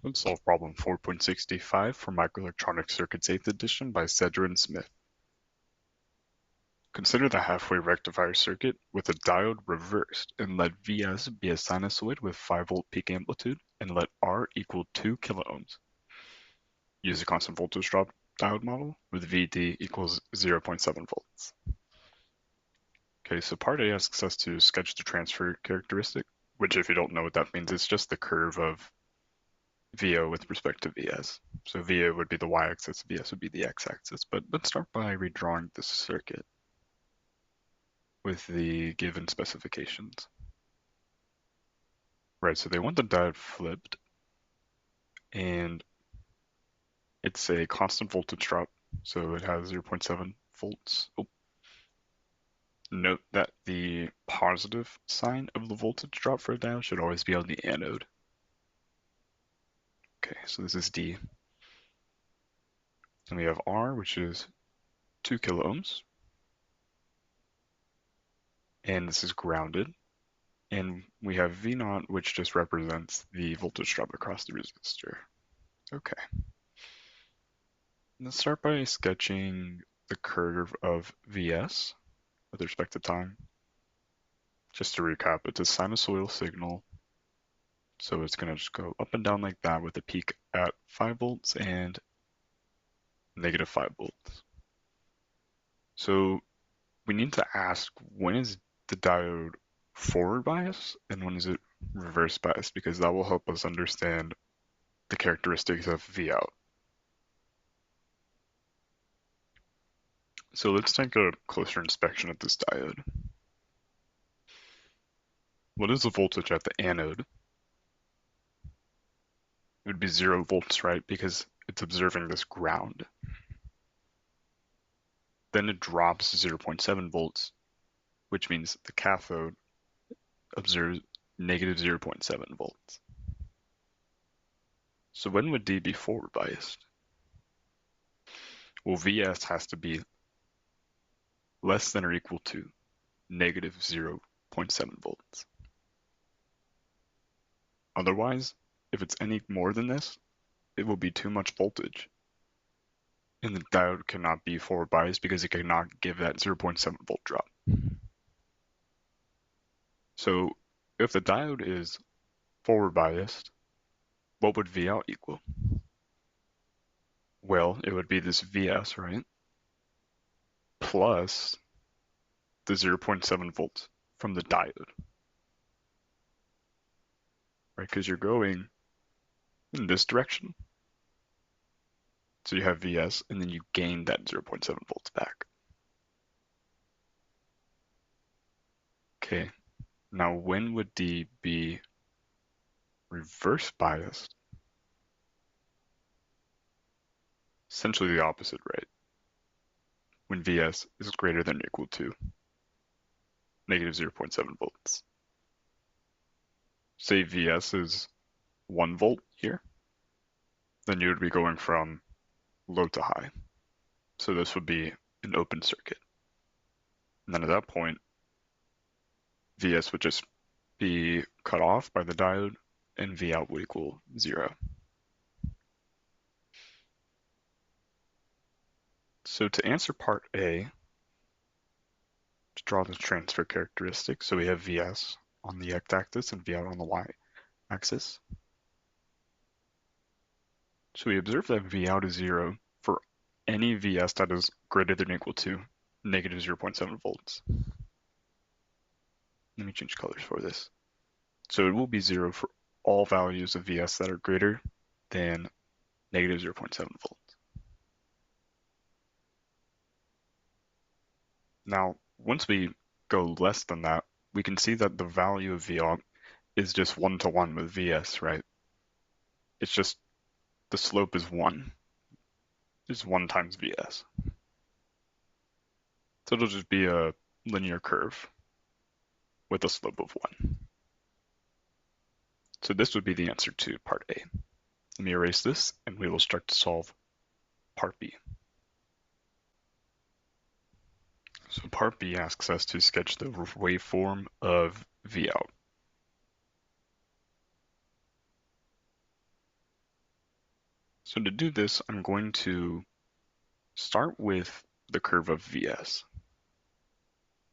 Let's solve problem 4.65 for Microelectronic Circuits 8th edition by Sedra and Smith. Consider the halfway rectifier circuit with a diode reversed and let Vs be a sinusoid with 5-volt peak amplitude and let R equal 2 kiloohms. Use a constant voltage drop diode model with Vd equals 0.7 volts. Okay, so part A asks us to sketch the transfer characteristic, which if you don't know what that means, it's just the curve of VO with respect to Vs. So VO would be the y-axis, Vs would be the x-axis. But let's start by redrawing this circuit with the given specifications. Right, so they want the diode flipped, and it's a constant voltage drop, so it has 0.7 volts. Oh. Note that the positive sign of the voltage drop for a diode should always be on the anode. Okay, so this is D. And we have R, which is 2 kiloohms. And this is grounded. And we have V naught, which just represents the voltage drop across the resistor. Okay. Let's start by sketching the curve of Vs with respect to time. Just to recap, it's a sinusoidal signal. So it's going to just go up and down like that with a peak at 5 volts and negative 5 volts. So we need to ask, when is the diode forward bias and when is it reverse bias, because that will help us understand the characteristics of V out. So let's take a closer inspection of this diode. What is the voltage at the anode? It would be 0 volts, right? Because it's observing this ground. Then it drops 0.7 volts, which means the cathode observes negative 0.7 volts. So when would D be forward biased? Well, Vs has to be less than or equal to negative 0.7 volts. Otherwise, if it's any more than this, it will be too much voltage. And the diode cannot be forward biased because it cannot give that 0.7 volt drop. So if the diode is forward biased, what would V out equal? Well, it would be this Vs, right? Plus the 0.7 volts from the diode. Right, because you're going in this direction. So you have Vs, and then you gain that 0.7 volts back. Okay, now when would D be reverse biased? Essentially the opposite, right? When Vs is greater than or equal to negative 0.7 volts. Say Vs is 1 volt here, then you would be going from low to high. So this would be an open circuit. And then at that point, Vs would just be cut off by the diode, and V out would equal 0. So to answer part A, to draw the transfer characteristic, so we have Vs on the x-axis and V out on the y-axis. So we observe that V out is 0 for any Vs that is greater than or equal to negative 0.7 volts. Let me change colors for this. So it will be 0 for all values of Vs that are greater than negative 0.7 volts. Now, once we go less than that, we can see that the value of V out is just 1-to-1 with Vs, right? It's just the slope is 1. It's 1 times Vs. So it'll just be a linear curve with a slope of 1. So this would be the answer to part A. Let me erase this, and we will start to solve part B. So part B asks us to sketch the waveform of V out. So to do this, I'm going to start with the curve of Vs.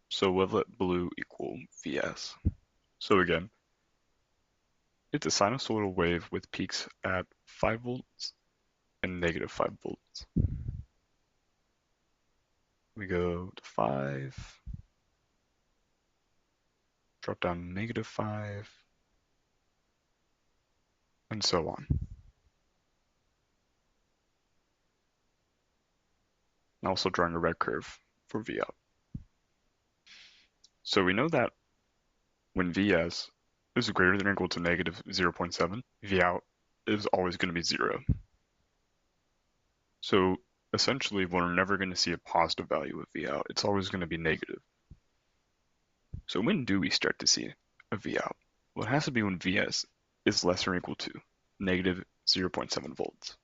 So we'll let blue equal Vs. So again, it's a sinusoidal wave with peaks at 5 volts and negative 5 volts. We go to 5, drop down negative 5, and so on. And also drawing a red curve for V out. So we know that when Vs is greater than or equal to negative 0.7, V out is always going to be 0. So essentially, we're never going to see a positive value of V out. It's always going to be negative. So when do we start to see a V out? Well, it has to be when Vs is less than or equal to negative 0.7 volts.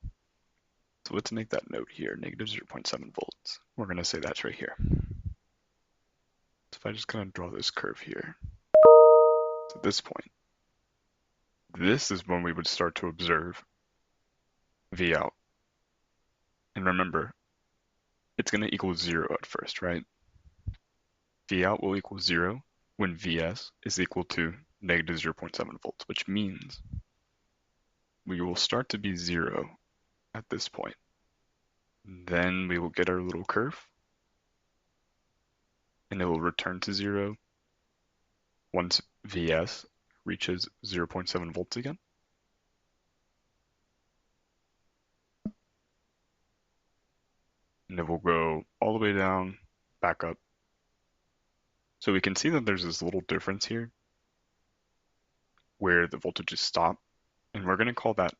So let's make that note here, negative 0.7 volts. We're going to say that's right here. So if I just kind of draw this curve here, to this point, this is when we would start to observe V out. And remember, it's going to equal 0 at first, right? V out will equal 0 when Vs is equal to negative 0.7 volts, which means we will start to be 0 at this point. Then we will get our little curve, and it will return to 0 once Vs reaches 0.7 volts again. And it will go all the way down, back up. So we can see that there's this little difference here where the voltages stop, and we're going to call that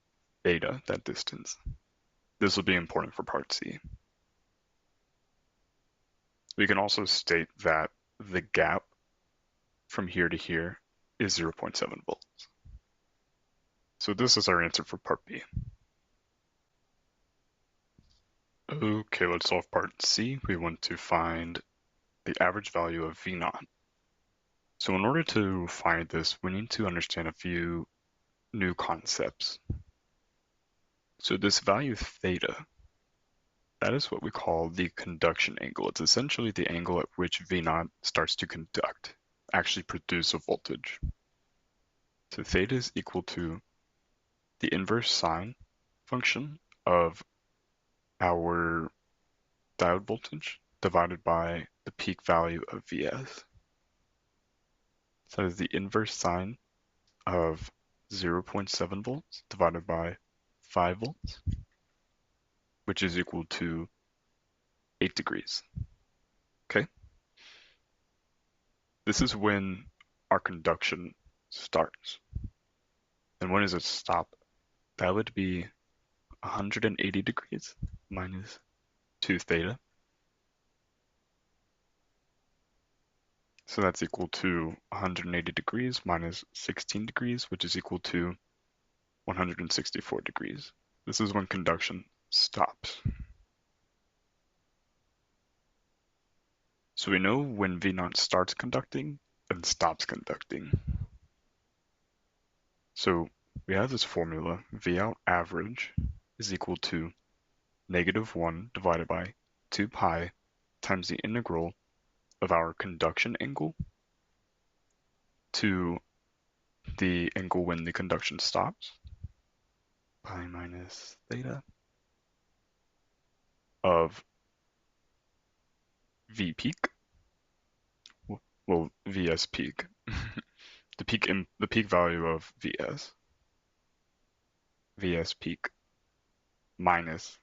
theta, that distance. This will be important for part C. We can also state that the gap from here to here is 0.7 volts. So this is our answer for part B. Okay, let's solve part C. We want to find the average value of V naught. So in order to find this, we need to understand a few new concepts. So this value theta, that is what we call the conduction angle. It's essentially the angle at which V naught starts to conduct, actually produce a voltage. So theta is equal to the inverse sine function of our diode voltage divided by the peak value of Vs. So that is the inverse sine of 0.7 volts divided by 5 volts, which is equal to 8 degrees. Okay? This is when our conduction starts. And when does it stop? That would be 180 degrees minus 2 theta. So that's equal to 180 degrees minus 16 degrees, which is equal to 164 degrees. This is when conduction stops. So we know when V naught starts conducting and stops conducting. So we have this formula, V out average is equal to negative 1 divided by 2 pi times the integral of our conduction angle to the angle when the conduction stops, pi minus theta, of V peak, well, Vs peak, the peak value of Vs peak minus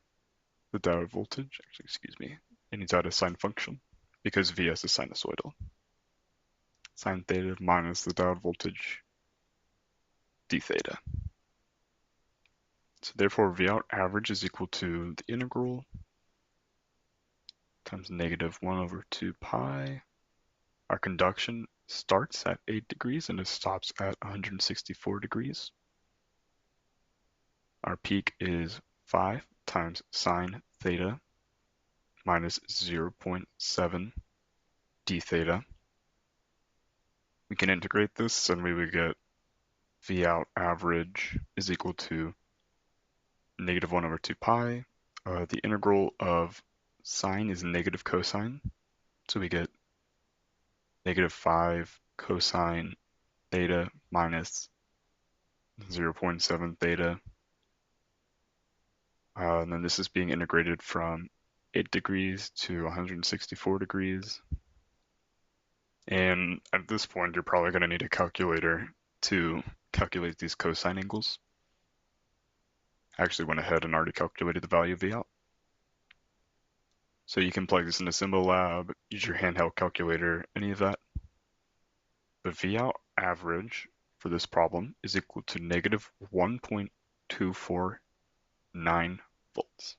the diode voltage, actually, excuse me, it needs out a sine function because Vs is sinusoidal. Sine theta minus the diode voltage d theta. So therefore, V out average is equal to the integral times negative 1 over 2 pi. Our conduction starts at 8 degrees and it stops at 164 degrees. Our peak is 5 times sine theta minus 0.7 d theta. We can integrate this and we would get V out average is equal to negative 1 over 2 pi. The integral of sine is negative cosine, so we get negative 5 cosine theta minus 0.7 theta. And then this is being integrated from 8 degrees to 164 degrees. And at this point, you're probably going to need a calculator to calculate these cosine angles. I actually went ahead and already calculated the value of V out. So you can plug this into Symbolab, use your handheld calculator, any of that. The V out average for this problem is equal to negative 1.249 volts.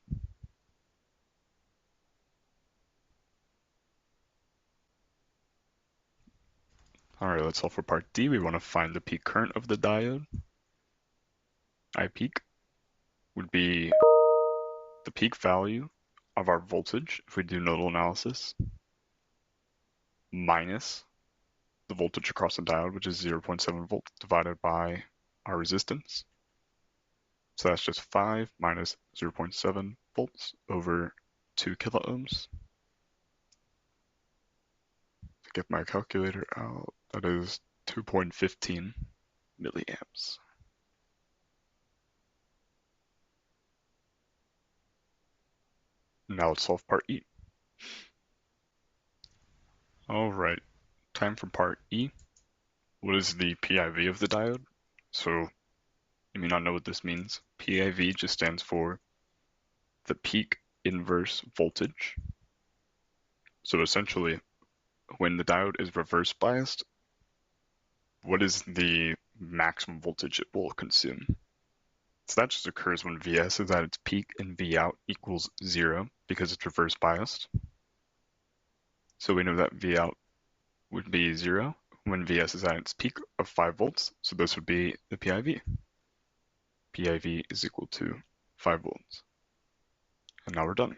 All right, let's solve for part D. We want to find the peak current of the diode. I peak would be the peak value of our voltage if we do nodal analysis minus the voltage across the diode, which is 0.7 volts, divided by our resistance. So that's just 5 minus 0.7 volts over 2 kiloohms. To get my calculator out, that is 2.15 milliamps. Now let's solve part E. All right, time for part E. What is the PIV of the diode? So you may not know what this means. PIV just stands for the peak inverse voltage. So essentially, when the diode is reverse biased, what is the maximum voltage it will consume? So that just occurs when Vs is at its peak and V out equals 0 because it's reverse biased. So we know that V out would be 0 when Vs is at its peak of 5 volts. So this would be the PIV. PIV is equal to 5 volts. And now we're done.